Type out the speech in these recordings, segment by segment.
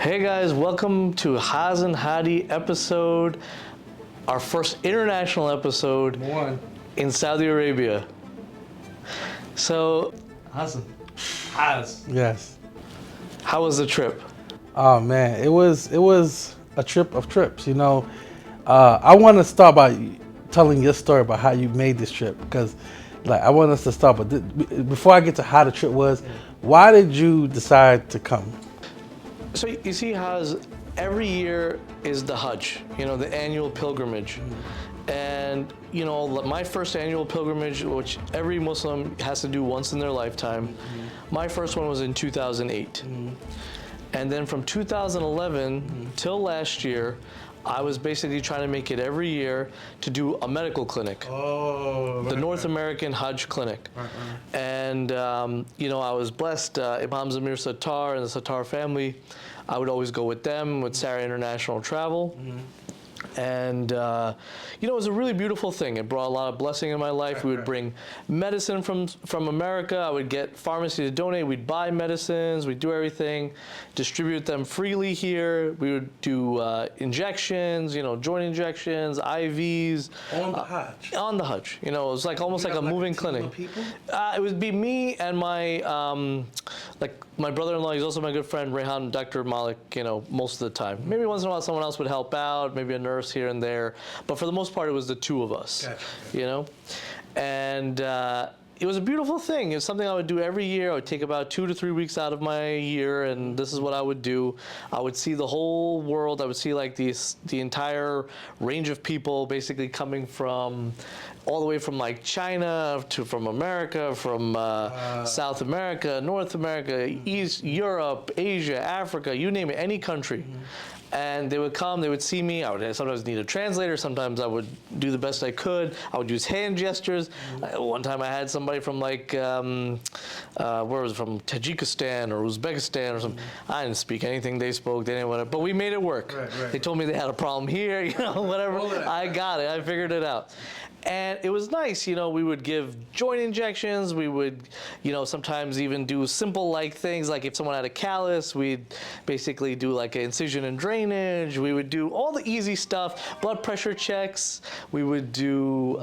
Hey guys, welcome to Hasan Hadi episode, our first international episode in Saudi Arabia. So, Hasan. Yes. How was the trip? Oh man, it was a trip of trips. You know, I want to start by telling your story about how you made this trip because, like, I want us to start. But before I get to how the trip was, why did you decide to come? So you see, every year is the Hajj, the annual pilgrimage. And, my first annual pilgrimage, which every Muslim has to do once in their lifetime, my first one was in 2008. And then from 2011 till last year, I was basically trying to make it every year to do a medical clinic. The North American Hajj Clinic. And, I was blessed, Imam Zamir Sattar and the Sattar family, I would always go with them, with Sarah International Travel. And, it was a really beautiful thing. It brought a lot of blessing in my life. We would bring medicine from America. I would get pharmacy to donate. We'd buy medicines. We'd do everything, distribute them freely here. We would do injections, joint injections, IVs. On the Hajj? On the Hajj. It was like almost like a moving clinic. It would be me and my brother-in-law. He's also my good friend, Rehan, Dr. Malik, most of the time. Maybe once in a while someone else would help out, maybe a nurse here and there. But for the most part, it was the two of us, And it was a beautiful thing. It's something I would do every year. I would take about 2 to 3 weeks out of my year, and this is what I would do. I would see the whole world. I would see like the entire range of people basically coming from all the way from like China to from America, from South America, North America, East Europe, Asia, Africa, you name it, any country. And they would come, they would see me. I would sometimes need a translator. Sometimes I would do the best I could. I would use hand gestures. One time I had somebody from where was it, from Tajikistan or Uzbekistan or something. I didn't speak anything they spoke. They didn't want to, but we made it work. They told me they had a problem here, whatever. I got it. I figured it out. And it was nice, we would give joint injections. We would, sometimes even do simple things like if someone had a callus, we'd basically do like an incision and drainage. We would do all the easy stuff, blood pressure checks. We would do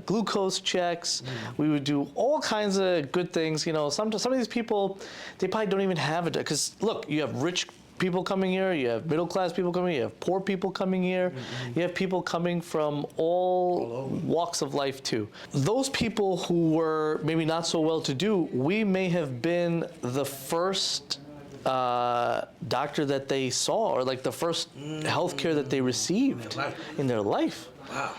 glucose checks. We would do all kinds of good things. Some of these people, they probably don't even have it. Because look, you have rich people coming here, you have middle class people coming here, you have poor people coming here, you have people coming from all walks of life too. Those people who were maybe not so well to do, we may have been the first doctor that they saw, or like the first healthcare that they received in their life. Wow.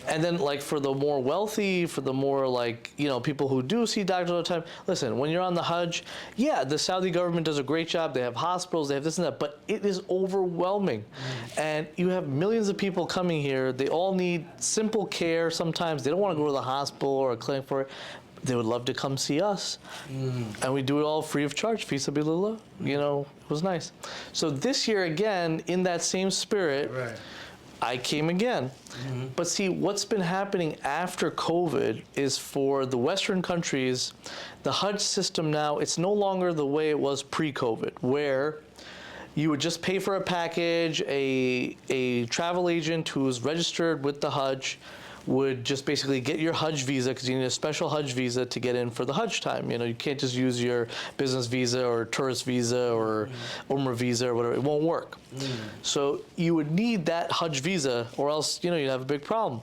And then for the more wealthy, for the more people who do see doctors all the time, listen, when you're on the Hajj, yeah, the Saudi government does a great job. They have hospitals, they have this and that, but it is overwhelming. And you have millions of people coming here. They all need simple care sometimes. They don't want to go to the hospital or a clinic for it. They would love to come see us. And we do it all free of charge, fi sabilillah. It was nice. So this year, again, in that same spirit, I came again. But see, what's been happening after COVID is for the Western countries, the Hajj system now, it's no longer the way it was pre-COVID, where you would just pay for a package, a travel agent who's registered with the Hajj would just basically get your Hajj visa, because you need a special Hajj visa to get in for the Hajj time. You can't just use your business visa or tourist visa or Umrah visa or whatever. It won't work. So you would need that Hajj visa, or else you'd have a big problem.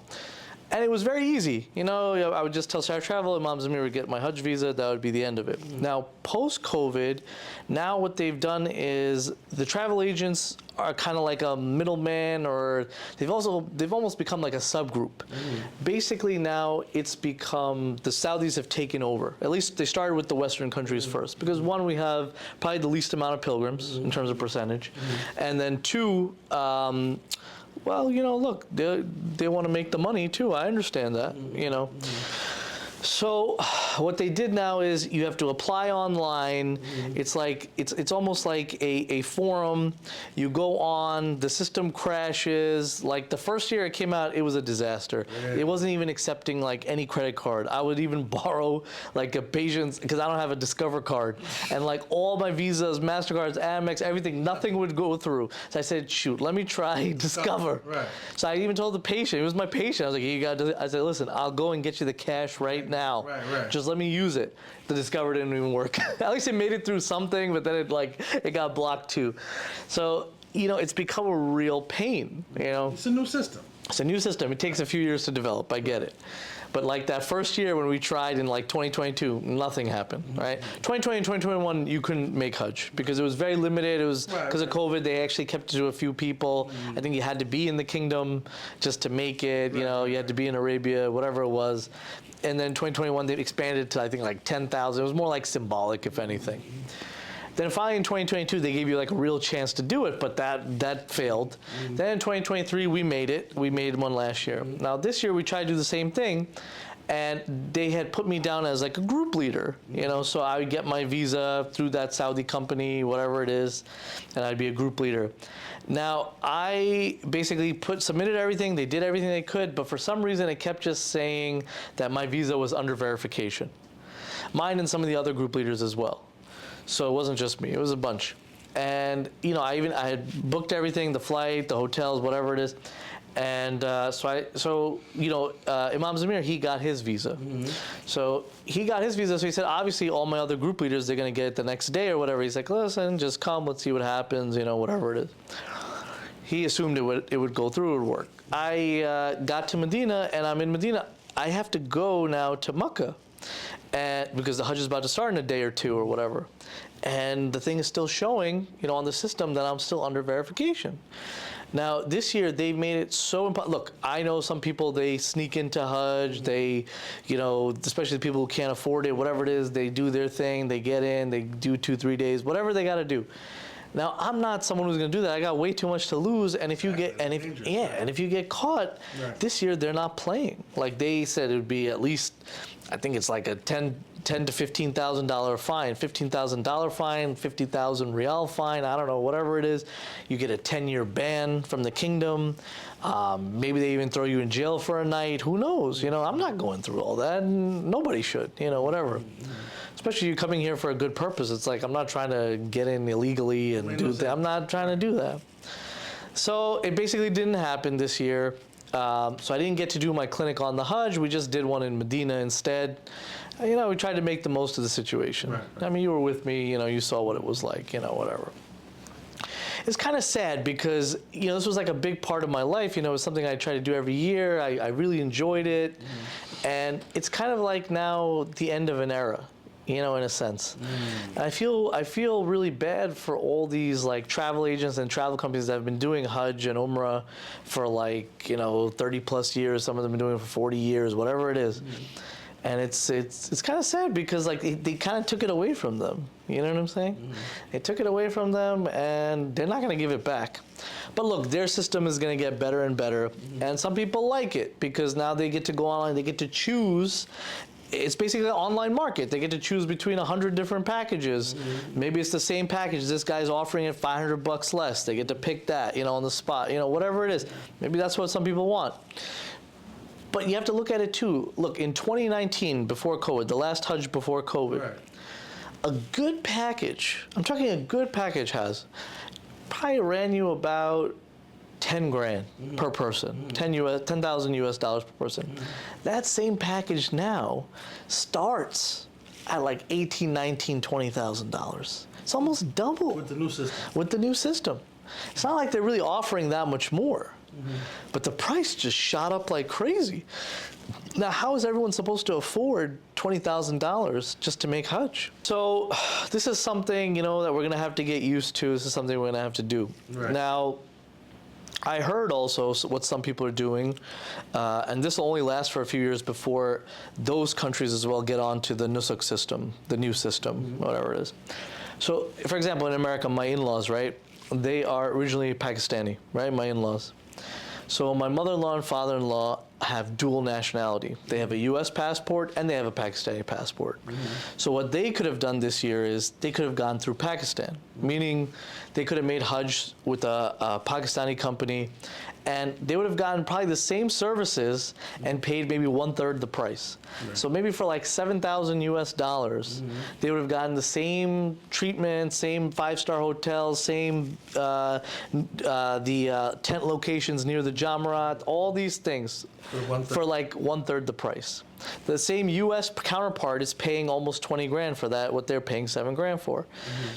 And it was very easy. I would just tell Sarah Travel, Imam Zamir would get my Hajj visa, that would be the end of it. Now, post-COVID, now what they've done is the travel agents are kind of like a middleman, or they've almost become like a subgroup. Basically now it's become, the Saudis have taken over. At least they started with the Western countries first, because one, we have probably the least amount of pilgrims in terms of percentage. And then two, look, they want to make the money too. I understand that, So what they did now is you have to apply online. It's like it's almost like a forum. You go on, the system crashes. Like the first year it came out, it was a disaster. It wasn't even accepting like any credit card. I would even borrow like a patient's, because I don't have a Discover card, and like all my Visas, Mastercards, Amex, everything, nothing would go through. So I said, shoot, let me try Discover. Right. So I even told the patient, it was my patient. I was like, you got to, I said, listen, I'll go and get you the cash right now. Right. Just let me use it. The Discover didn't even work. At least it made it through something, but then it got blocked too. So, it's become a real pain, It's a new system. It's a new system. It takes a few years to develop. I get it. But like that first year when we tried in like 2022, nothing happened, right? 2020 and 2021, you couldn't make Hajj because it was very limited. It was because of COVID. They actually kept it to a few people. I think you had to be in the kingdom just to make it. You had to be in Arabia, whatever it was. And then 2021, they expanded to, I think, like 10,000. It was more like symbolic, if anything. Then finally in 2022, they gave you like a real chance to do it, but that failed. Then in 2023, we made it. We made one last year. Now this year, we tried to do the same thing, and they had put me down as like a group leader, so I would get my visa through that Saudi company, whatever it is, and I'd be a group leader. Now, I basically submitted everything. They did everything they could, but for some reason, it kept just saying that my visa was under verification. Mine and some of the other group leaders as well. So it wasn't just me, it was a bunch. And, I had booked everything, the flight, the hotels, whatever it is. And so Imam Zamir, he got his visa. So he got his visa, so he said, obviously all my other group leaders, they're gonna get it the next day or whatever. He's like, listen, just come, let's see what happens, whatever it is. He assumed it would go through, it would work. I got to Medina, and I'm in Medina. I have to go now to Mecca, because the Hajj is about to start in a day or two or whatever. And the thing is still showing, on the system that I'm still under verification. Now, this year, they've made it so important. Look, I know some people, they sneak into Hajj, they, especially the people who can't afford it, whatever it is, they do their thing, they get in, they do 2-3 days, whatever they got to do. Now, I'm not someone who's going to do that. I got way too much to lose, and if you if you get caught, this year they're not playing. Like they said, it would be at least, I think it's like a $10,000 to $15,000 fine, $15,000 fine, 50,000 rial fine. I don't know, whatever it is. You get a 10-year ban from the kingdom. Maybe they even throw you in jail for a night. Who knows? I'm not going through all that. And nobody should. Whatever. Especially you coming here for a good purpose. It's like I'm not trying to get in illegally and do that. I'm not trying to do that. So it basically didn't happen this year. So I didn't get to do my clinic on the Hajj. We just did one in Medina instead. We tried to make the most of the situation. Right. I mean, you were with me. You saw what it was like. Whatever. It's kind of sad because this was like a big part of my life. It was something I try to do every year. I really enjoyed it, and it's kind of like now the end of an era. In a sense. I feel really bad for all these like travel agents and travel companies that have been doing Hajj and Umrah for 30 plus years. Some of them have been doing it for 40 years, whatever it is. And it's kind of sad because like they kind of took it away from them. You know what I'm saying? They took it away from them, and they're not going to give it back. But look, their system is going to get better and better, and some people like it because now they get to go online, they get to choose. It's basically an online market. They get to choose between 100 different packages. Maybe it's the same package. This guy's offering it $500 less. They get to pick that, on the spot, whatever it is. Maybe that's what some people want. But you have to look at it too. Look, in 2019, before COVID, the last Hajj before COVID, a good package, I'm talking a good package probably ran you about 10 grand per person, 10,000 US dollars per person. That same package now starts at like 18, 19, $20,000. It's almost double. With the new system. With the new system. It's not like they're really offering that much more, but the price just shot up like crazy. Now, how is everyone supposed to afford $20,000 just to make Hajj? So this is something, that we're gonna have to get used to. This is something we're gonna have to do. Right. Now, I heard also what some people are doing, and this will only last for a few years before those countries as well get onto the nusuk system, the new system, whatever it is. So, for example, in America, my in-laws, right, they are originally Pakistani, right, my in-laws. So my mother-in-law and father-in-law have dual nationality. They have a U.S. passport and they have a Pakistani passport. So what they could have done this year is they could have gone through Pakistan, meaning they could have made Hajj with a Pakistani company, and they would have gotten probably the same services and paid maybe 1/3 the price. So maybe for like $7,000 US, they would have gotten the same treatment, same 5-star hotels, same tent locations near the Jamarat, all these things for like 1/3 the price. The same U.S. counterpart is paying almost 20 grand for that, what they're paying 7 grand for.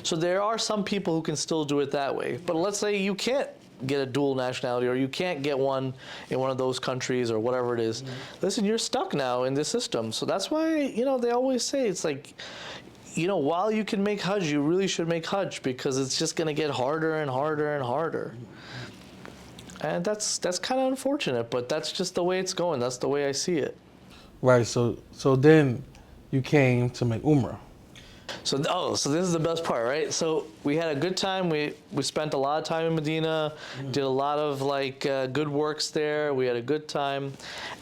So there are some people who can still do it that way. But let's say you can't get a dual nationality, or you can't get one in one of those countries or whatever it is. Listen, you're stuck now in this system. So that's why, they always say it's like, while you can make Hajj, you really should make Hajj, because it's just going to get harder and harder and harder. And that's kind of unfortunate, but that's just the way it's going. That's the way I see it. Right. So then you came to make Umrah. So this is the best part, right? So we had a good time. We spent a lot of time in Medina, did a lot of good works there. We had a good time.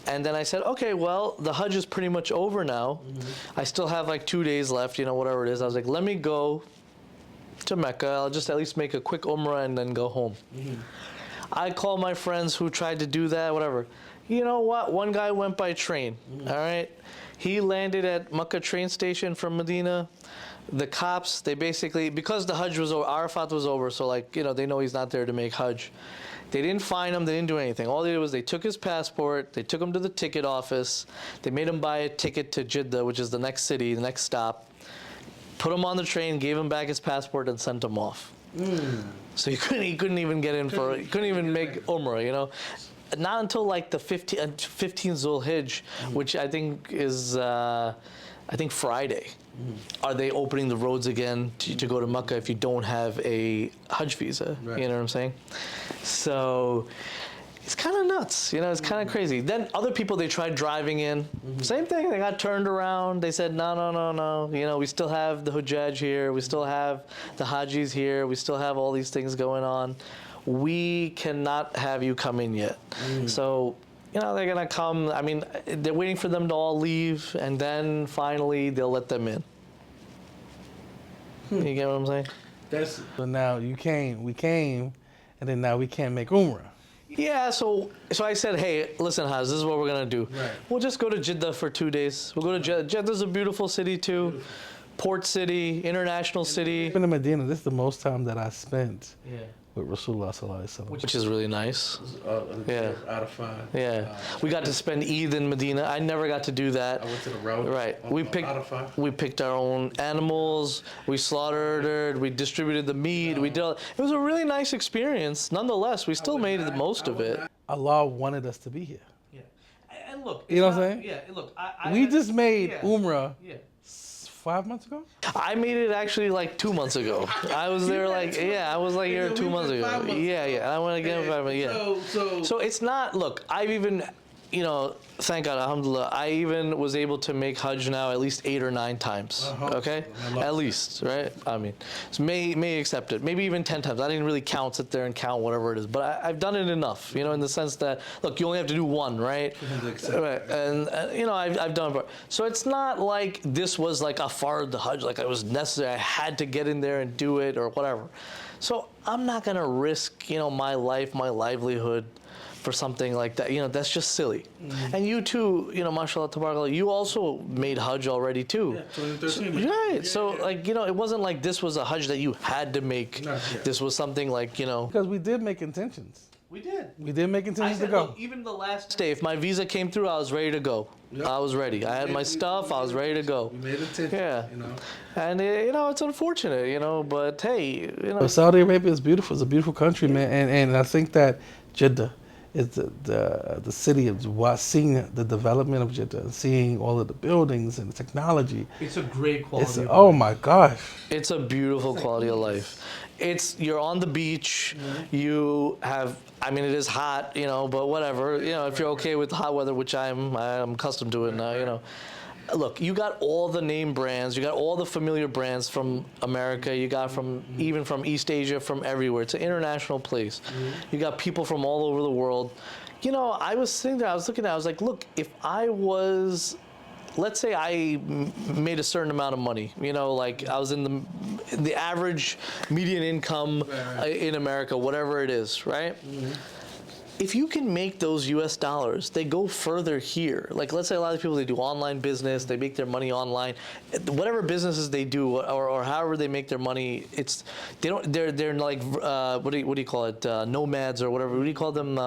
And then I said, okay, well, the Hajj is pretty much over now. I still have 2 days left, whatever it is. I was like, let me go to Mecca. I'll just at least make a quick Umrah and then go home. I called my friends who tried to do that, whatever. You know what? One guy went by train, all right? He landed at Mecca train station from Medina. The cops, they basically, because the Hajj was over, Arafat was over, so they know he's not there to make Hajj. They didn't fine him, they didn't do anything. All they did was they took his passport, they took him to the ticket office, they made him buy a ticket to Jeddah, which is the next city, the next stop, put him on the train, gave him back his passport, and sent him off. So he couldn't even get in he couldn't even make Umrah, Not until the 15th Zul Hijj, which I think is Friday, are they opening the roads again to go to Mecca if you don't have a Hajj visa. Right. You know what I'm saying? So it's kind of nuts, it's kind of crazy. Then other people, they tried driving in. Same thing, they got turned around. They said, no. We still have the Hujjaj here. We still have the Hajis here. We still have all these things going on. We cannot have you come in yet. So, they're going to come. I mean, they're waiting for them to all leave, and then finally they'll let them in. You get what I'm saying? So now we came, and then now we can't make Umrah. Yeah, so I said, hey, listen, Haz, this is what we're going to do. Right. We'll just go to Jeddah for 2 days. We'll go to Jeddah. Jeddah's a beautiful city, too. Beautiful. Port city, international city. In Medina, this is the most time that I spent with Rasulullah Sallallahu Alaihi Wasallam. Which is really nice. Out of 5. Yeah. We got to spend Eid in Medina. I never got to do that. I went to the road. Right. We picked our own animals. We slaughtered. We distributed the meat. It was a really nice experience. Nonetheless, we still made the most of it. Allah wanted us to be here. Yeah. And look. You know what I'm saying? Yeah. Look. We just made Umrah. 5 months ago? I made it actually 2 months ago. I was there I was here 2 months ago. Yeah. I went again 5 months. So it's not, look, I've even, thank God, alhamdulillah, I even was able to make Hajj now at least 8 or 9 times. Okay? At least, right? I mean, so may accept it. Maybe even 10 times. I didn't really sit there and count whatever it is. But I've done it enough, in the sense that, look, you only have to do one, right? Right. And I've done it. So it's not like this was a fard the Hajj, it was necessary. I had to get in there and do it or whatever. So I'm not going to risk, my life, my livelihood for something like that. That's just silly. And you too, mashallah, tabarakallah, you also made Hajj already too. Yeah, 2013. Right. It wasn't like this was a Hajj that you had to make. This was something Because we did make intentions. We did. We did make intentions to go. Look, even the last day, if my visa came through, I was ready to go. Yep. I was ready. I had my stuff. I was ready to go. We made intentions. Yeah. And it's unfortunate, but hey, Saudi Arabia is beautiful. It's a beautiful country, man. And I think that Jeddah is the city of seeing the development of Jeddah, seeing all of the buildings and the technology. It's a great quality. Oh my gosh! It's a beautiful quality of life. You're on the beach. You have. I mean, it is hot, but whatever. If you're okay with hot weather, which I'm accustomed to it now, look, you got all the name brands, you got all the familiar brands from America, you got from even from East Asia, from everywhere. It's an international place. You got people from all over the world. You know, I was sitting there, I was looking at it, I was like, look, if I was, let's say I made a certain amount of money, you know, like I was in the average median income in America, whatever it is, right? If you can make those US dollars, they go further here. Like, let's say a lot of people, they do online business, they make their money online. Whatever businesses they do, or however they make their money, they're like, what do you call it? Nomads or whatever. What do you call them?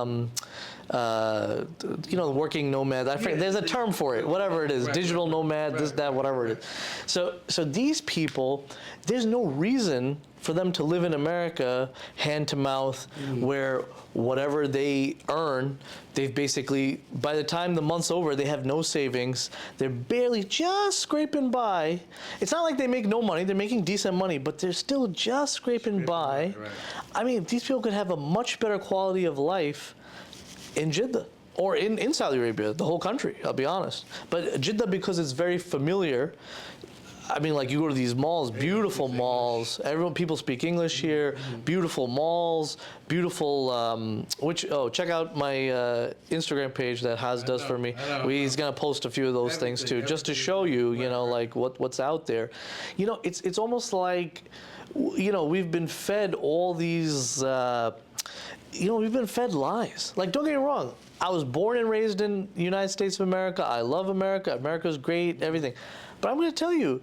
You know, working nomad. There's a term for it, whatever it is, digital nomad, this, that, whatever it is. So these people, there's no reason for them to live in America hand to mouth, where whatever they earn, they've basically, by the time the month's over, they have no savings. They're barely just scraping by. It's not like they make no money. They're making decent money, but they're still just scraping by. Right. I mean, these people could have a much better quality of life in Jeddah or in Saudi Arabia, the whole country, I'll be honest. But Jeddah, because it's very familiar, I mean, like, you go to these malls, beautiful malls. People speak English here. Beautiful malls, beautiful. Check out my Instagram page that Haz does for me. He's gonna post a few of those things too, just to show you, you know, like what's out there. You know, it's almost like, you know, we've been fed all these. You know, we've been fed lies. Like, don't get me wrong. I was born and raised in the United States of America. I love America. America's great, everything. But I'm going to tell you,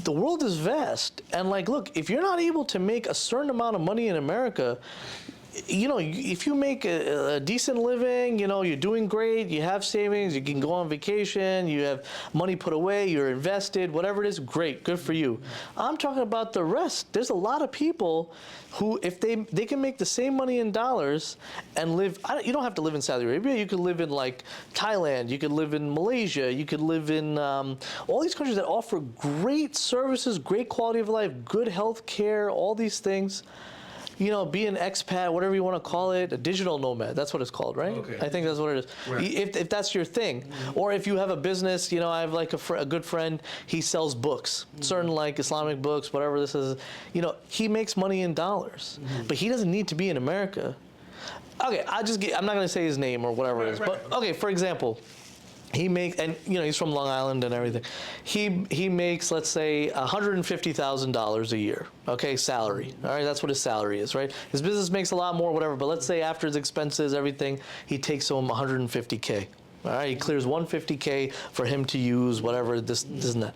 the world is vast. And, like, look, if you're not able to make a certain amount of money in America, you know, if you make a decent living, you know, you're doing great, you have savings, you can go on vacation, you have money put away, you're invested, whatever it is, great, good for you. I'm talking about the rest. There's a lot of people who, if they can make the same money in dollars and live, you don't have to live in Saudi Arabia, you could live in like Thailand, you could live in Malaysia, you could live in all these countries that offer great services, great quality of life, good health care, all these things. You know, be an expat, whatever you want to call it, a digital nomad. That's what it's called, right? Okay. I think that's what it is. Right. If that's your thing. Or if you have a business, you know, I have like a good friend, he sells books, certain like Islamic books, whatever this is. You know, he makes money in dollars, but he doesn't need to be in America. Okay, I'm not going to say his name or whatever it is. But, okay, for example, he makes, and you know, he's from Long Island and everything. He makes, let's say, $150,000 a year, okay, salary. All right, that's what his salary is, right? His business makes a lot more, whatever. But let's say after his expenses, everything, he takes home $150K. All right, he clears $150K for him to use, whatever, this and that.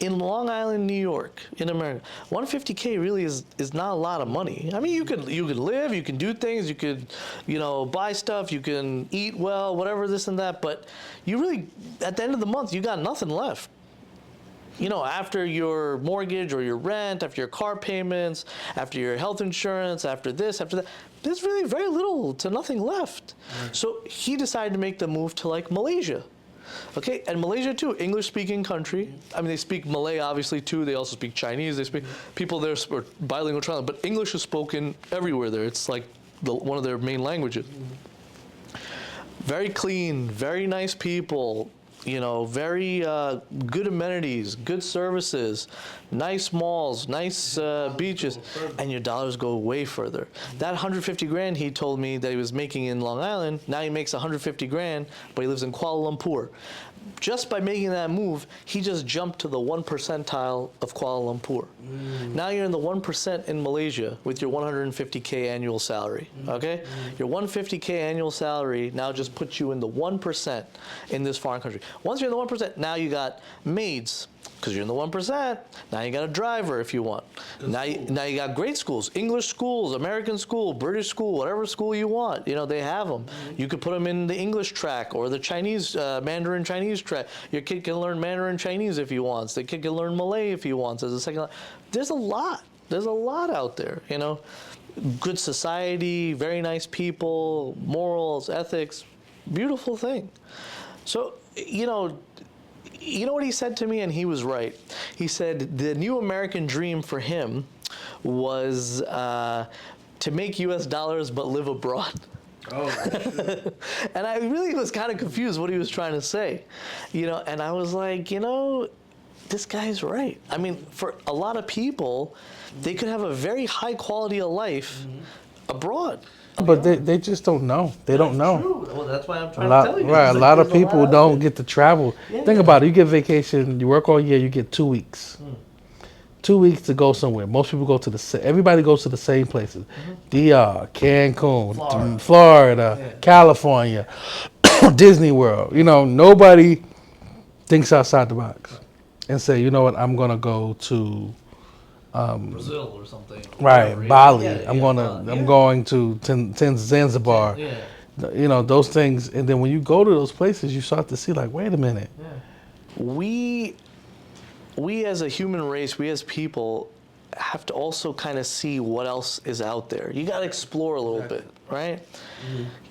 In Long Island, New York, in America, $150K really is not a lot of money. I mean, you could live, you can do things, you could, you know, buy stuff, you can eat well, whatever, this and that. But you really, at the end of the month, you got nothing left. You know, after your mortgage or your rent, after your car payments, after your health insurance, after this, after that, there's really very little to nothing left. Right. So he decided to make the move to like Malaysia. Okay, and Malaysia too, English-speaking country. I mean, they speak Malay obviously too. They also speak Chinese. They speak, people there are bilingual, but English is spoken everywhere there. It's like one of their main languages. Very clean, very nice people. You know, very good amenities, good services, nice malls, nice beaches, and your dollars go way further. That 150 grand he told me that he was making in Long Island, now he makes 150 grand, but he lives in Kuala Lumpur. Just by making that move, he just jumped to the 1 percentile of Kuala Lumpur. Now you're in the 1% in Malaysia with your 150K annual salary, okay? Your 150K annual salary now just puts you in the 1% in this foreign country. Once you're in the 1%, now you got maids, because you're in the 1%. Now you got a driver if you want. Now you got great schools, English schools, American school, British school, whatever school you want. You know, they have them. You could put them in the English track or the Chinese, Mandarin Chinese track. Your kid can learn Mandarin Chinese if he wants. The kid can learn Malay if he wants as a second language. There's a lot. There's a lot out there, you know. Good society, very nice people, morals, ethics, beautiful thing. So, you know what he said to me, and he was right. He said the new American dream for him was to make U.S. dollars but live abroad. Oh, And I really was kind of confused what he was trying to say, and I was like, this guy's right. I mean, for a lot of people, they could have a very high quality of life abroad. But they just don't know. They don't know. True. Well, that's why I'm A trying lot, to tell you. right? A It's lot like, of there's people out don't there. get to travel. Yeah, Think yeah. about it. You get vacation. You work all year. You get 2 weeks. 2 weeks to go somewhere. Most people go to everybody goes to the same places. DR, Cancun, Florida, California, Disney World. Nobody thinks outside the box and say, you know what, I'm gonna go to Brazil or something. right, Whatever, Bali. yeah, I'm going to Zanzibar. Yeah. Those things, and then when you go to those places, you start to see like, wait a minute. We as a human race, we as people have to also kind of see what else is out there. You got to explore a little bit, right?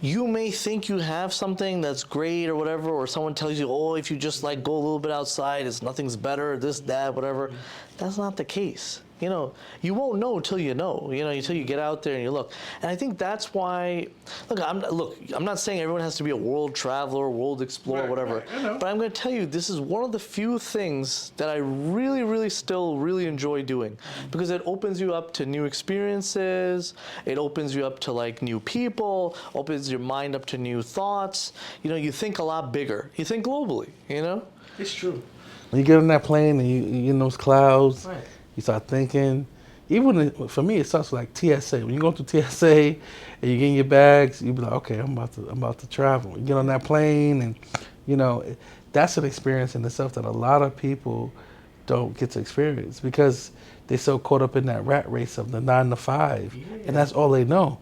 You may think you have something that's great or whatever, or someone tells you, oh, if you just like go a little bit outside, nothing's better, this, that, whatever. That's not the case. You won't know until you know, until you get out there and you look. And I think that's why, I'm not saying everyone has to be a world traveler, world explorer, whatever. But I'm going to tell you, this is one of the few things that I really, really still really enjoy doing, because it opens you up to new experiences. It opens you up to like new people, opens your mind up to new thoughts. You think a lot bigger. You think globally, It's true. When you get on that plane and you in those clouds, Right. you start thinking. For me, it starts with like TSA. When you go through TSA and you get in your bags, you be like, okay, I'm about to travel. You get on that plane, and that's an experience in itself that a lot of people don't get to experience because they're so caught up in that rat race of the 9 to 5, and that's all they know.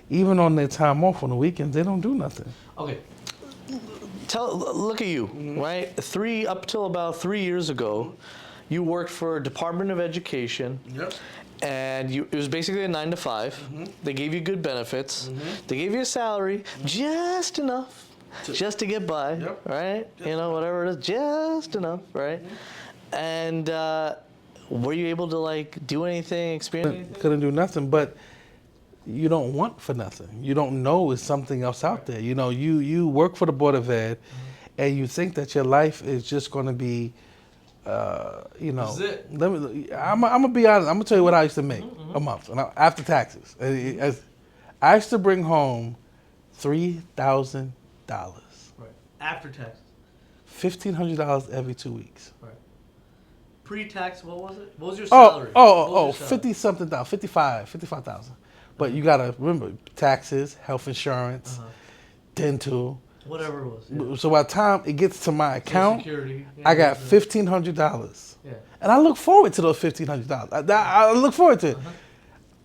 Even on their time off on the weekends, they don't do nothing. Okay. Look at you, right? Up till about 3 years ago, you worked for Department of Education. Yep. And it was basically a 9 to 5. They gave you good benefits. They gave you a salary, just enough, just to get by, right? Whatever it is, just enough, right? And were you able to like do anything, experience anything? Couldn't do nothing, but you don't want for nothing. You don't know it's something else out there. You work for the Board of Ed, and you think that your life is just going to be, This is it. I'm gonna be honest. I'm gonna tell you what I used to make a month after taxes. I used to bring home $3,000, Right. After taxes. $1,500 every 2 weeks. Right. Pre-tax, what was it? What was your salary? What was your salary? 50 something thousand, 55,000. But you gotta remember taxes, health insurance, dental. Whatever it was. Yeah. So by the time it gets to my account, Security, I got $1,500. Yeah. And I look forward to those $1,500. I look forward to it.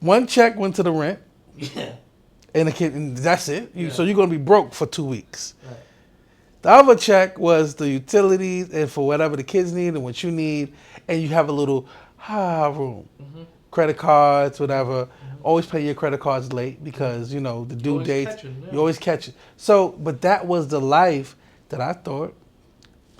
One check went to the rent, Yeah. and that's it. So you're gonna be broke for 2 weeks. Right. The other check was the utilities and for whatever the kids need and what you need, and you have a little room, credit cards, whatever. Always pay your credit cards late because the due dates. You always catch it. So, but that was the life that I thought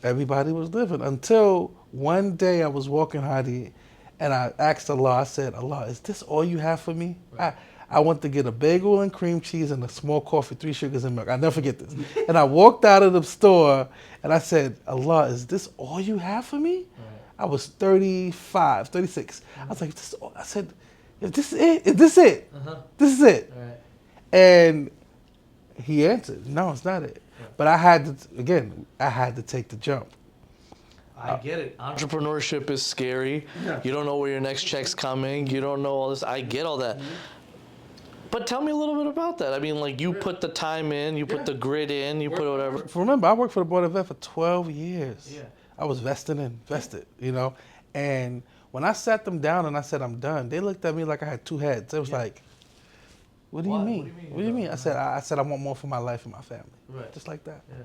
everybody was living until one day I was walking Hadi, and I asked Allah. I said, Allah, is this all you have for me? Right. I want to get a bagel and cream cheese and a small coffee, 3 sugars and milk. I'll never forget this. And I walked out of the store and I said, Allah, is this all you have for me? Right. I was 35, 36. I was like, I said, is this it? Is this it? This is it. Right. And he answered, no, it's not it. Yeah. But I had to take the jump. I get it. Entrepreneurship is scary. Yeah. You don't know where your next check's coming. You don't know all this. I get all that. But tell me a little bit about that. I mean, like, you put the time in, you put the grit in, you put whatever. Remember, I worked for the Board of Ed for 12 years. Yeah. I was vested, and when I sat them down and I said, I'm done, they looked at me like I had two heads. It was like, what do you mean? What do you mean? I said, I want more for my life and my family. Right. Just like that. Yeah.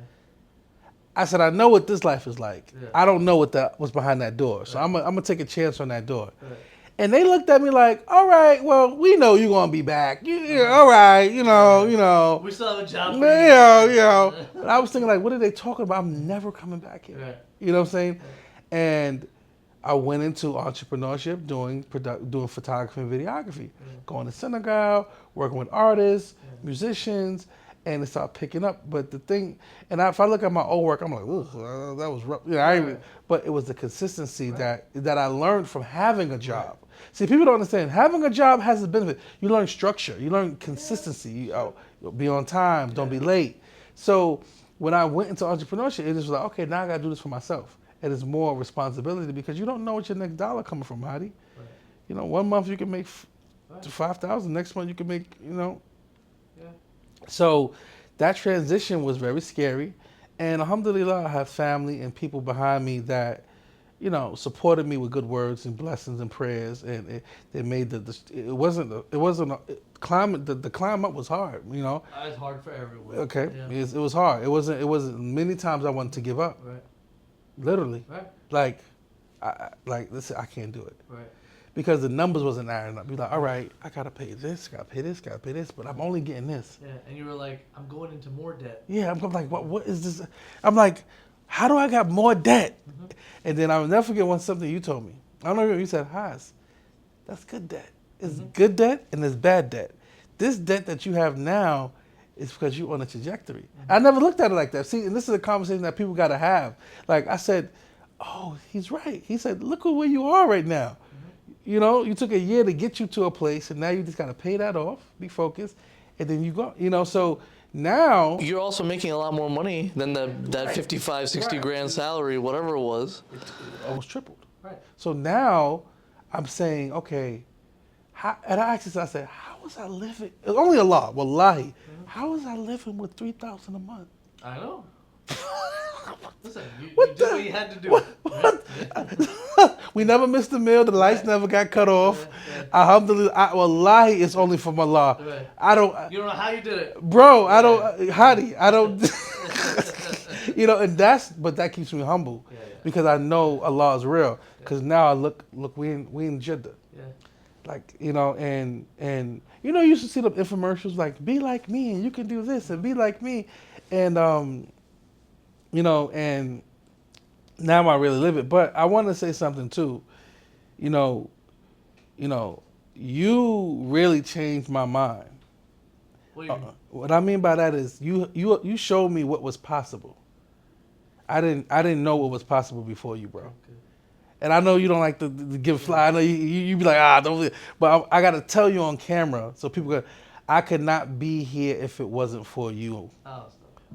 I said, I know what this life is like. Yeah. I don't know what's behind that door. So I'm gonna take a chance on that door. Right. And they looked at me like, all right, well, we know you're gonna be back. All right, you know. We still have a job. But I was thinking like, what are they talking about? I'm never coming back here. Right. You know what I'm saying? Right. And I went into entrepreneurship, doing photography and videography, going to synagogue, working with artists, musicians, and it started picking up. But the thing, and if I look at my old work, I'm like, ooh, that was rough. You know, but it was the consistency that I learned from having a job. See, people don't understand. Having a job has a benefit. You learn structure. You learn consistency. You'll be on time. Don't be late. So when I went into entrepreneurship, it was like, okay, now I got to do this for myself. And it's more responsibility because you don't know what your next dollar coming from, Hadi. Right. You know, 1 month you can make to 5,000. Next month you can make, you know. Yeah. So that transition was very scary. And alhamdulillah, I have family and people behind me that, you know, supported me with good words and blessings and prayers. And they made it wasn't a climb. The climb up was hard, you know. It's hard for everyone. Okay. Yeah. It was hard. It wasn't many times I wanted to give up. Right. Literally. Right. Listen, I can't do it. Right. Because the numbers wasn't adding up. Be like, all right, I gotta pay this, gotta pay this, but I'm only getting this. Yeah, and you were like, I'm going into more debt. Yeah, I'm like, what is this? I'm like, how do I got more debt? Mm-hmm. And then I'll never forget something you told me. I don't know if you said, Haz, that's good debt. It's good debt and it's bad debt. This debt that you have now is because you're on a trajectory. Mm-hmm. I never looked at it like that. See, and this is a conversation that people gotta have. Like I said, oh, he's right. He said, look at where you are right now. Mm-hmm. You know, you took a year to get you to a place, and now you just got to pay that off, be focused, and then you go. You know, so now you're also making a lot more money than that 55, 60 grand salary, whatever it was. It almost tripled. Right. So now I'm saying, okay, and I asked this, I said, how was I living? It's only Allah, wallahi. Mm-hmm. How was I living with $3,000 a month? I know. Listen, you did what you had to do. We never missed a meal. The lights never got cut off. Alhamdulillah. Wallahi, it's only from Allah. Right. I don't. You don't know how you did it, bro. I don't. Hadi, I don't. You know, and but that keeps me humble because I know Allah is real. Because now I look, we in Jeddah. Yeah. Like, you know, and you know, you used to see the infomercials like, be like me and you can do this and be like me, and you know, and now I really live it. But I want to say something too. You know, you really changed my mind. What do you mean? What I mean by that is you showed me what was possible. I didn't know what was possible before you, bro. Okay. And I know you don't like to give fly. I know you be like, don't. But I got to tell you on camera so people go, I could not be here if it wasn't for you. Oh,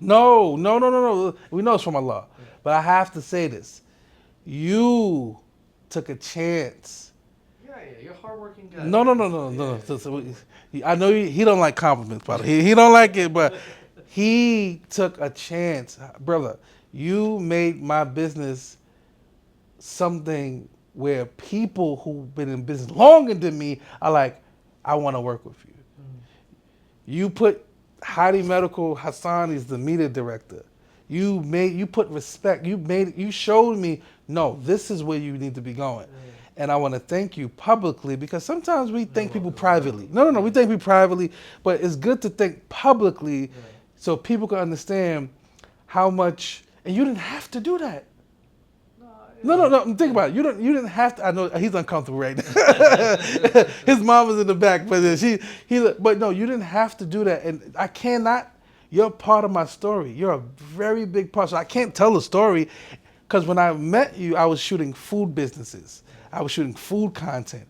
no. We know it's from Allah. Yeah. But I have to say this. You took a chance. Yeah, you're a hardworking guy. No. So I know he don't like compliments, brother. He don't like it, but he took a chance. Brother, you made my business something where people who've been in business longer than me are like, I want to work with you. Mm. You put Hadi Medical, Hasan is the media director. You put respect. You showed me, no, this is where you need to be going. And I want to thank you publicly because sometimes we thank people privately. No, we thank people privately, but it's good to thank publicly so people can understand how much, and you didn't have to do that. No. Think about it. You didn't have to. I know he's uncomfortable right now. His mom was in the back, but but no, you didn't have to do that. And I cannot. You're part of my story. You're a very big part. So I can't tell the story because when I met you, I was shooting food businesses. I was shooting food content.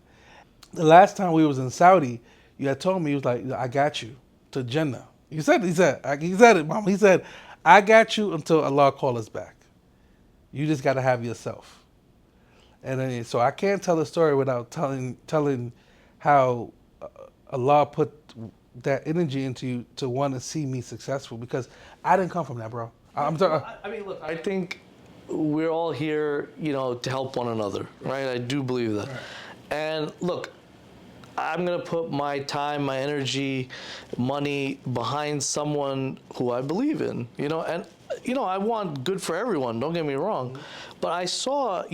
The last time we was in Saudi, you had told me, he was like, I got you to Jeddah. He said it, Mom. He said, I got you until Allah call us back. You just got to have yourself. And then, so I can't tell the story without telling how Allah put that energy into you to want to see me successful because I didn't come from that, bro. I mean, look, I think we're all here, you know, to help one another, right? I do believe that. Right. And look, I'm going to put my time, my energy, money behind someone who I believe in, you know, and, you know, I want good for everyone, don't get me wrong. But I saw,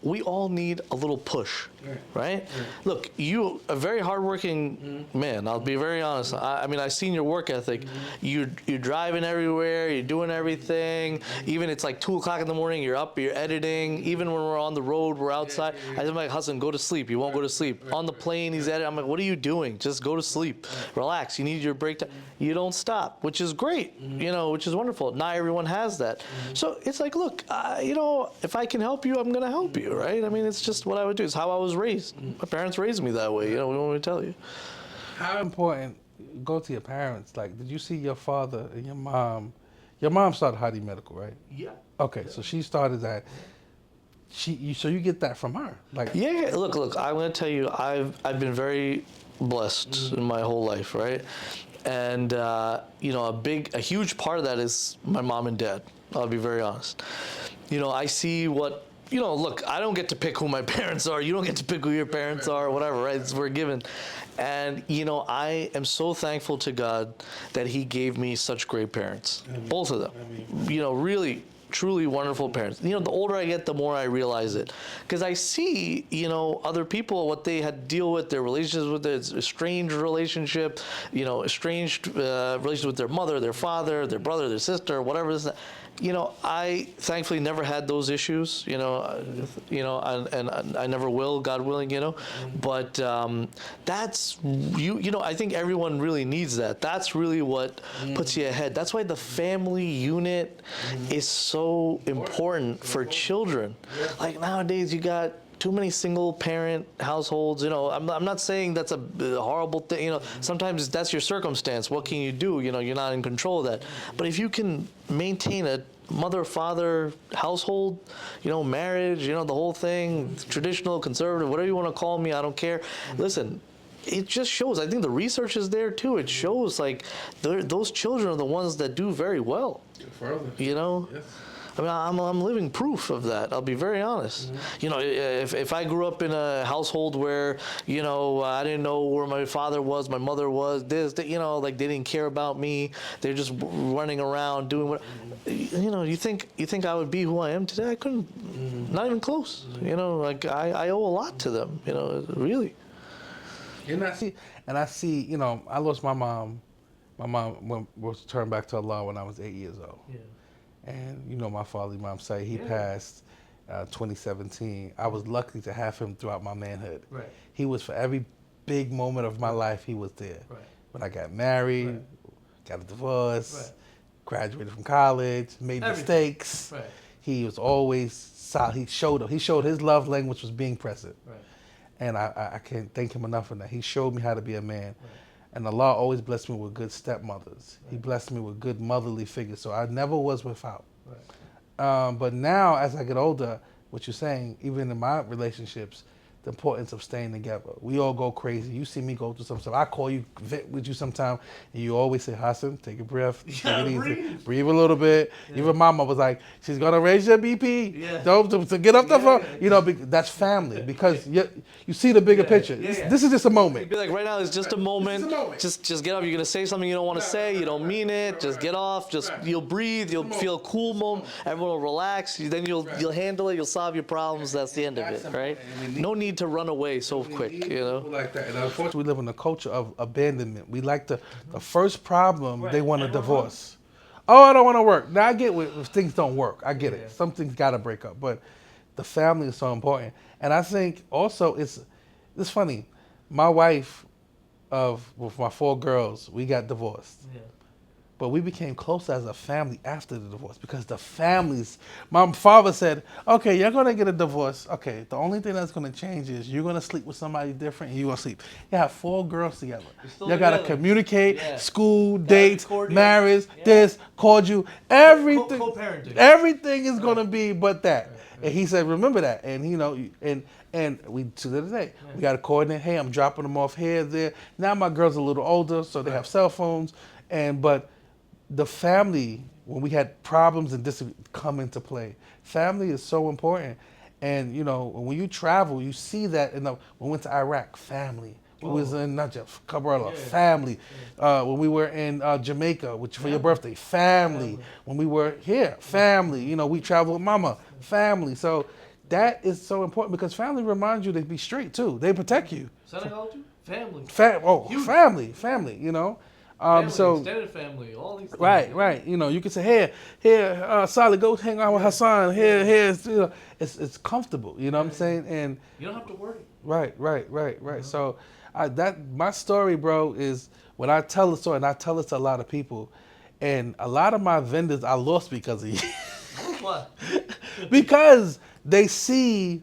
we all need a little push, right? Look, you a very hardworking man. I'll be very honest. I mean, I've seen your work ethic. You're driving everywhere. You're doing everything. Even it's like 2 o'clock in the morning. You're up. You're editing. Even when we're on the road, we're outside. I'm like, Hasan, go to sleep. You won't go to sleep. On the plane, he's editing. I'm like, what are you doing? Just go to sleep. Relax. You need your break time. You don't stop, which is great. Which is wonderful. Not everyone has that. So it's like, look, if I can help you, I'm gonna help you, right? I mean, it's just what I would do. It's how I was raised. My parents raised me that way. We want me to tell you. How important? Go to your parents. Like, did you see your father and your mom? Your mom started Hadi Medical, right? Yeah. Okay, so she started that. So you get that from her, like. Yeah. Look. I'm gonna tell you, I've been very blessed in my whole life, right? And a huge part of that is my mom and dad. I'll be very honest. I see what. Look, I don't get to pick who my parents are. You don't get to pick who your parents are, or whatever, right? We're given. And, I am so thankful to God that He gave me such great parents. Both of them. Really, truly wonderful parents. The older I get, the more I realize it. Because I see, other people, what they had to deal with, their relationships with their estranged relationship, estranged relationship with their mother, their father, their brother, their sister, whatever this is. I thankfully never had those issues, and I never will, God willing, But that's, I think everyone really needs that. That's really what puts you ahead. That's why the family unit is so important for children. Like nowadays, you got too many single parent households. I'm not saying that's a horrible thing. Sometimes that's your circumstance. What can you do? You're not in control of that. But if you can maintain a mother-father household, marriage, the whole thing, traditional, conservative, whatever you want to call me, I don't care. Listen, it just shows. I think the research is there too. It shows like those children are the ones that do very well. Further. Yes. I mean, I'm living proof of that. I'll be very honest. If I grew up in a household where, I didn't know where my father was, my mother was, like they didn't care about me. They're just running around doing what, you think I would be who I am today? I couldn't, not even close. Like I owe a lot to them, really. And I see, I lost my mom. My mom was turned back to Allah when I was 8 years old. Yeah. And my father, Imam Said, he passed 2017. I was lucky to have him throughout my manhood. Right. He was for every big moment of my life, he was there. Right. When I got married, got a divorce, graduated from college, made mistakes. Right. He was always solid. He showed his love language was being present. Right. And I can't thank him enough for that. He showed me how to be a man. Right. And Allah always blessed me with good stepmothers. Right. He blessed me with good motherly figures, so I never was without. Right. But now, as I get older, what you're saying, even in my relationships, the importance of staying together. We all go crazy. You see me go through some stuff. I call you, vent with you sometime, and you always say, Hasan, take a breath, take it easy, breathe a little bit. Yeah. Even Mama was like, she's gonna raise your BP. Yeah. Don't to get up the phone. That's family because you see the bigger picture. Yeah. This is just a moment. You'd be like, right now it's just a moment. Just get up. You're gonna say something you don't want to say. You don't mean it. Just get off. You'll breathe. You'll feel a cool moment. Everyone will relax. Then you'll handle it. You'll solve your problems. That's the end of it, right? No need to run away so quick, like that. And unfortunately, we live in a culture of abandonment. We like the first problem, they want a divorce. Oh, I don't want to work. Now, I get if things don't work. I get it. Something's got to break up. But the family is so important. And I think also it's funny. My wife, with my 4 girls, we got divorced. Yeah. But we became close as a family after the divorce because the families, my father said, okay, you're going to get a divorce. Okay, the only thing that's going to change is you're going to sleep with somebody different and you're going to sleep. You have 4 girls together. You got to communicate, school, dates, marriage, called you, everything. Co-parenting. Everything is going to be but that. Right. And he said, remember that. And, and we, to this day, we got to coordinate. Hey, I'm dropping them off here, there. Now my girls are a little older, so they have cell phones. But the family, when we had problems and this come into play, family is so important. And when you travel, you see that. When we went to Iraq, family. We was in Najaf, Cabrera, family. When we were in Jamaica, which for your birthday, family. When we were here, family. You know, we traveled with mama, family. So that is so important because family reminds you to be straight too. They protect you. Senegal too? Family. Family, you know. Family, So extended family, all these things. right. You know, you can say, here, Solid, go hang out with Hasan. Here's, you know, it's comfortable. You know what I'm saying? And you don't have to worry. Right. So my story, bro, is when I tell the story, and I tell this to a lot of people, and a lot of my vendors I lost because of you. What? Because they see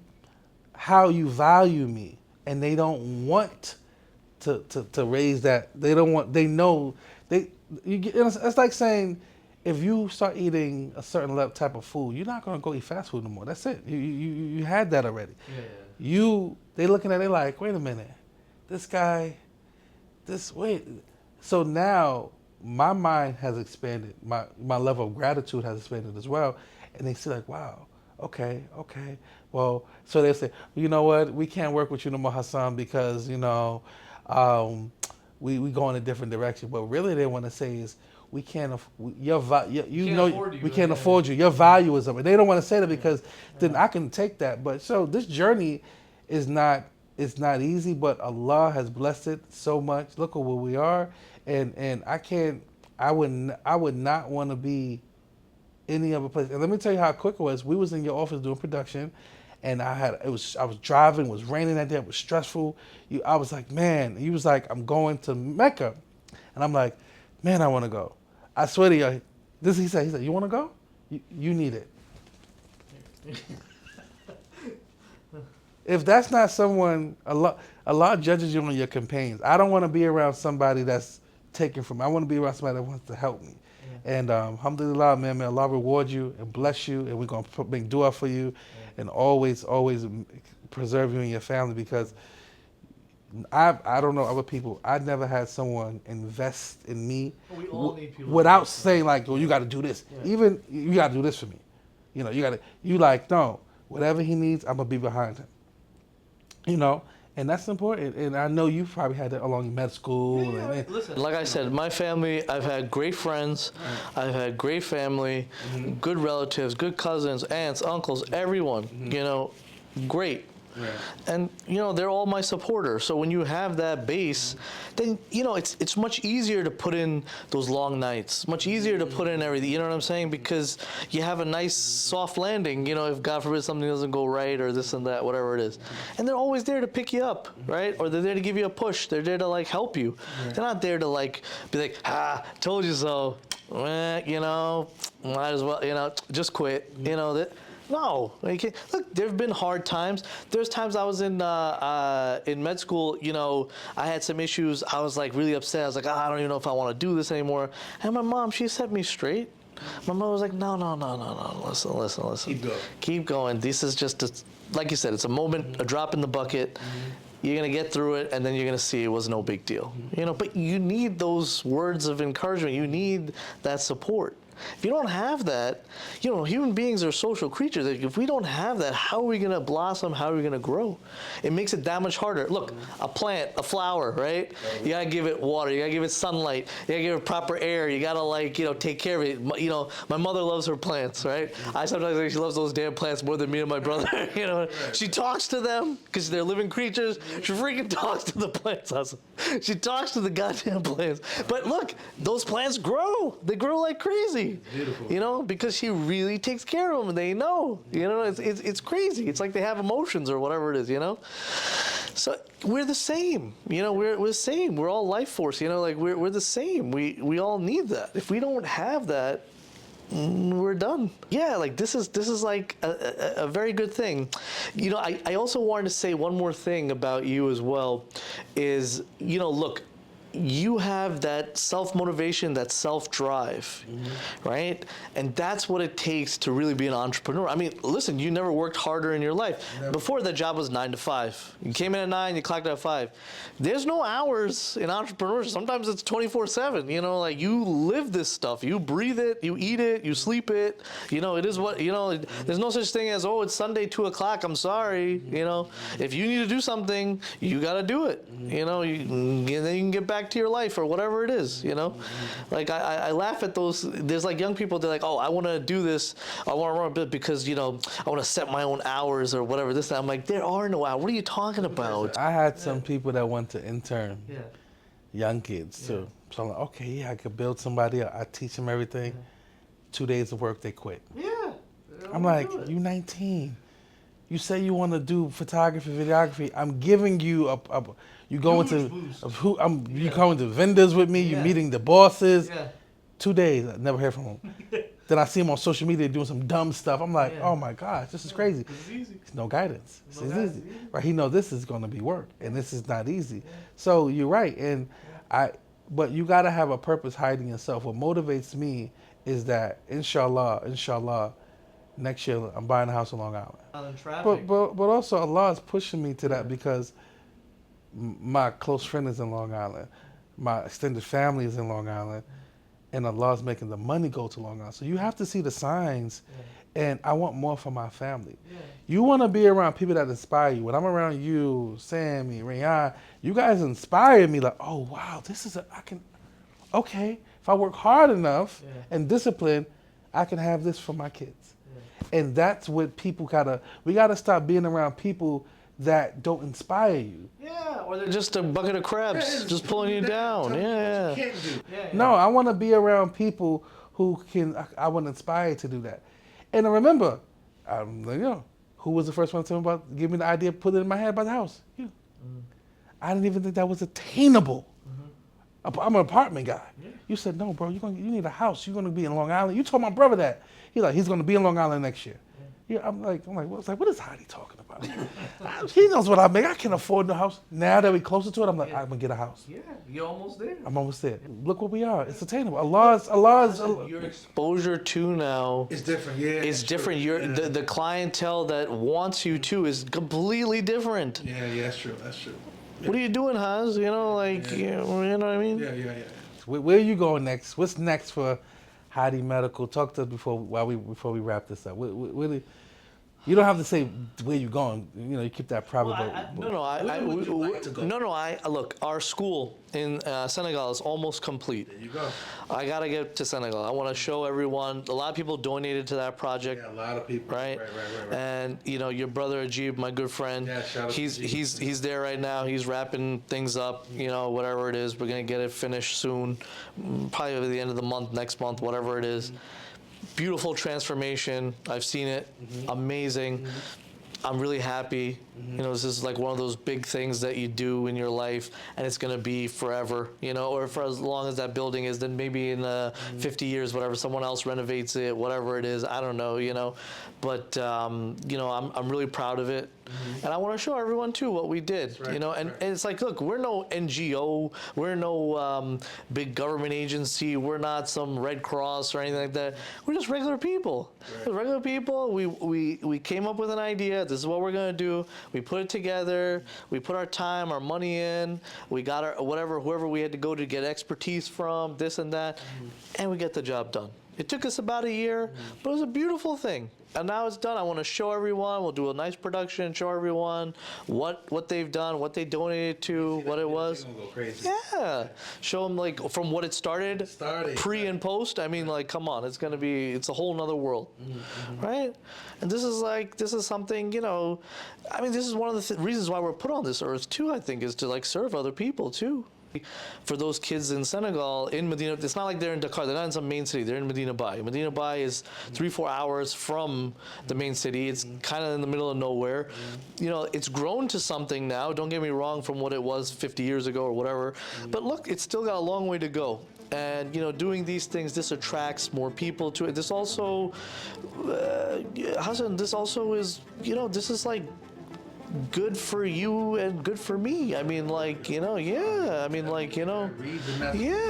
how you value me, and they don't want to raise that. They don't want. They know it's like saying, if you start eating a certain type of food, you're not gonna go eat fast food no more. That's it. You had that already. Yeah. They looking at it like, wait a minute, So now my mind has expanded. My level of gratitude has expanded as well, and they see like, wow, okay. Well, so they say, you know what, we can't work with you no more, Hasan, because you know. We go in a different direction, but really they want to say is we can't afford you. We can't afford you. Your value is up. And they don't want to say that because then I can take that. But so this journey is not easy, but Allah has blessed it so much. Look at where we are, and I would not want to be any other place. And let me tell you how quick it was. We was in your office doing production. And I was driving, it was raining that day, it was stressful. I was like, man, he was like, I'm going to Mecca. And I'm like, man, I want to go. I swear to you, he said, you want to go? You need it. If that's not someone, Allah judges you on your campaigns. I don't want to be around somebody that's taken from me. I want to be around somebody that wants to help me. And alhamdulillah, man, may Allah reward you and bless you. And we're going to make dua for you. And always preserve you and your family, because I don't know other people. I never had someone invest in me without saying like, "Oh, you got to do this." Yeah. Even you got to do this for me. You know, you like, no, whatever he needs, I'm gonna be behind him. You know, and that's important. And I know you probably had that along med school. Listen, like I said, my family, I've had great friends, I've had great family, good relatives, good cousins, aunts, uncles, everyone, you know, great. Right. And, you know, they're all my supporters. So when you have that base, then, you know, it's much easier to put in those long nights, much easier to put in everything, you know what I'm saying? Because you have a nice soft landing, you know, if God forbid something doesn't go right or this and that, whatever it is. And they're always there to pick you up, right? Or they're there to give you a push. They're there to, like, help you. They're not there to, like, be like, told you so, you know, might as well, you know, just quit, you know, that. No, look, there have been hard times. There's times I was in med school, you know, I had some issues. I was like really upset. I was like, I don't even know if I want to do this anymore. And my mom, she set me straight. My mom was like, no, listen. Keep going. This is just, like you said, it's a moment, a drop in the bucket. You're going to get through it, and then you're going to see it was no big deal. You know, but you need those words of encouragement. You need that support. If you don't have that, you know, human beings are social creatures. If we don't have that, how are we going to blossom? How are we going to grow? It makes it that much harder. Look, a plant, a flower, right? You got to give it water. You got to give it sunlight. You got to give it proper air. You got to, like, you know, take care of it. You know, my mother loves her plants, right? I sometimes think she loves those damn plants more than me and my brother. You know, she talks to them because they're living creatures. She freaking talks to the plants. She talks to the goddamn plants. But look, those plants grow. They grow like crazy. Beautiful. You know, because she really takes care of them, and they know. You know, it's crazy. It's like they have emotions or whatever it is. You know, so we're the same. You know, we're the same. We're all life force. You know, like we're the same. We all need that. If we don't have that, we're done. Yeah, like this is like a very good thing. You know, I also wanted to say one more thing about you as well. Is, you know, look. you have that self-motivation, that self-drive, right? And that's what it takes to really be an entrepreneur. I mean, listen, you never worked harder in your life. Never. Before, the job was 9 to 5. You came in at 9, you clocked out at 5. There's no hours in entrepreneurship. Sometimes it's 24/7. You know, like you live this stuff. You breathe it, you eat it, you sleep it. You know, it is what, you know, there's no such thing as, oh, it's Sunday, 2 o'clock, I'm sorry. You know, if you need to do something, you got to do it. You know, and then you can get back to your life or whatever it is, you know? Like, I laugh at those. There's like young people, they're like, oh, I want to do this. I want to run a bit because, you know, I want to set my own hours or whatever. This, that. I'm like, there are no hours. What are you talking about? I had some people that want to intern, Yeah. young kids too. So I'm like, okay, yeah, I could build somebody. I teach them everything. 2 days of work, they quit. Yeah. I'm like, you 19. You say you want to do photography, videography. I'm giving you you going to you going to vendors with me. You're meeting the bosses. Yeah. 2 days, I never hear from him. Then I see him on social media doing some dumb stuff. I'm like, oh my gosh, this is crazy. It's easy. No guidance. This is guidance, easy. Right? He knows this is going to be work, and this is not easy. So you're right, and but you got to have a purpose hiding yourself. What motivates me is that, inshallah, next year I'm buying a house in Long Island. But also Allah is pushing me to that because my close friend is in Long Island, my extended family is in Long Island, and Allah is making the money go to Long Island. So you have to see the signs, and I want more for my family. Yeah. You want to be around people that inspire you. When I'm around you, Sammy, Rayan, you guys inspire me. Like, oh wow, okay. If I work hard enough and discipline, I can have this for my kids. And that's what we gotta stop being around people that don't inspire you. Yeah, or they're just a bucket of crabs, just pulling you down. Yeah. No, I want to be around people who I want to inspire to do that. And I remember, who was the first one to tell me give me the idea, put it in my head about the house? You. I didn't even think that was attainable. I'm an apartment guy. Yeah. You said, no, bro, you need a house. You're going to be in Long Island. You told my brother that. He's going to be in Long Island next year. Yeah, I'm like, what is Hadi talking about? He knows what I make. I can't afford no house. Now that we're closer to it, I'm like, I'm going to get a house. Yeah, you're almost there. I'm almost there. Look what we are. It's attainable. Allah's your exposure to now is different. Yeah, it's different. The clientele that wants you to is completely different. Yeah, that's true. What are you doing, Haz? You know, you know what I mean? Yeah. Where are you going next? What's next for Hadi Medical? Talk to us before we wrap this up. You don't have to say where you're going. You know, you keep that private. Look, our school in Senegal is almost complete. There you go. I gotta get to Senegal. I want to show everyone. A lot of people donated to that project. Yeah, a lot of people. Right. And you know, your brother Ajib, my good friend. Yeah, shout out to Ajib. He's there right now. He's wrapping things up. You know, whatever it is, we're gonna get it finished soon. Probably at the end of the month, next month, whatever it is. Beautiful transformation. I've seen it. Amazing. I'm really happy. You know, this is like one of those big things that you do in your life, and it's going to be forever, you know, or for as long as that building is, then maybe in 50 years, whatever, someone else renovates it, whatever it is, I don't know, you know. But, you know, I'm really proud of it. And I want to show everyone, too, what we did, you know. And it's like, look, we're no NGO. We're no big government agency. We're not some Red Cross or anything like that. We're just regular people. Regular people. We came up with an idea. This is what we're going to do. We put it together. We put our time, our money in. We got our whoever we had to go to get expertise from, this and that. And we get the job done. It took us about a year, but it was a beautiful thing. And now it's done. I want to show everyone. We'll do a nice production, show everyone what they've done, what they donated to, what it was. Go crazy. Yeah. Show them like from what it started, pre and post. I mean, like, come on, it's a whole nother world, right? And this is something, you know, I mean, this is one of the reasons why we're put on this earth too, I think, is to like serve other people too. For those kids in Senegal, in Medina, it's not like they're in Dakar. They're not in some main city. They're in Medina Bay. Medina Bay is 3-4 hours from the main city. It's kind of in the middle of nowhere. You know, it's grown to something now. Don't get me wrong, from what it was 50 years ago or whatever. But look, it's still got a long way to go. And, you know, doing these things, this attracts more people to it. This also, Hasan, this also is, you know, this is like good for you and good for me. I mean, like, yeah. I mean, like, yeah,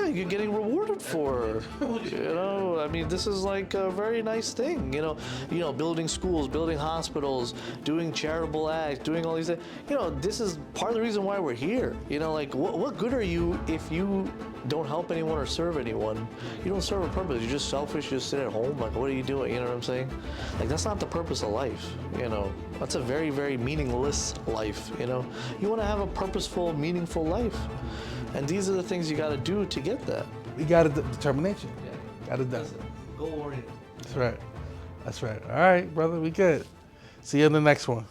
you're getting rewarded for. I mean, this is like a very nice thing. Building schools, building hospitals, doing charitable acts, doing all these things. This is part of the reason why we're here. Like, what good are you if you don't help anyone or serve anyone? You don't serve a purpose. You're just selfish. You just sit at home. Like, what are you doing? You know what I'm saying? Like, that's not the purpose of life. That's a very, very meaningless life. You want to have a purposeful, meaningful life, and these are the things you got to do to get that. We got determination. Yeah, Got it done. Goal oriented. That's right. That's right. All right, brother. We good. See you in the next one.